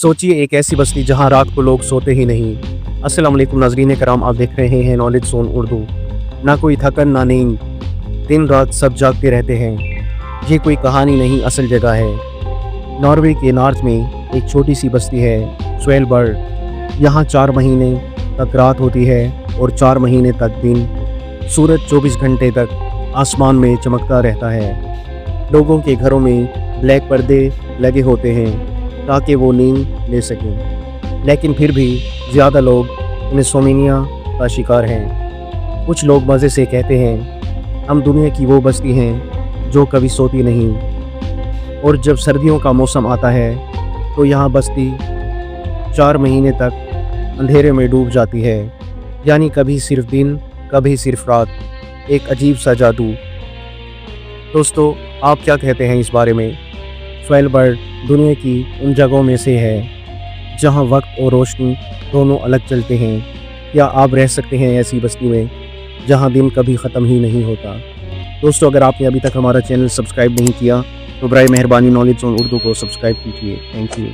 सोचिए एक ऐसी बस्ती जहां रात को लोग सोते ही नहीं। अस्सलाम वालेकुम नाज़रीन कराम, आप देख रहे हैं नॉलेज ज़ोन उर्दू। ना कोई थकन ना नींद, दिन रात सब जागते रहते हैं। ये कोई कहानी नहीं, असल जगह है। नॉर्वे के नॉर्थ में एक छोटी सी बस्ती है स्वेलबर्ग। यहाँ 4 महीने तक रात होती है और 4 महीने तक दिन। सूरज 24 घंटे तक आसमान में चमकता रहता है। लोगों के घरों में ब्लैक पर्दे लगे होते हैं ताकि वो नींद ले सकें, लेकिन फिर भी ज़्यादा लोग इनसोम्निया का शिकार हैं। कुछ लोग मज़े से कहते हैं हम दुनिया की वो बस्ती हैं जो कभी सोती नहीं। और जब सर्दियों का मौसम आता है तो यहाँ बस्ती 4 महीने तक अंधेरे में डूब जाती है, यानी कभी सिर्फ दिन कभी सिर्फ रात। एक अजीब सा जादू। दोस्तों, आप क्या कहते हैं इस बारे में? स्वेलबर्ग दुनिया की उन जगहों में से है जहां वक्त और रोशनी दोनों अलग चलते हैं। क्या आप रह सकते हैं ऐसी बस्ती में जहां दिन कभी ख़त्म ही नहीं होता? दोस्तों, अगर आपने अभी तक हमारा चैनल सब्सक्राइब नहीं किया तो बराए मेहरबानी नॉलेज ज़ोन उर्दू को सब्सक्राइब कीजिए। Thank you.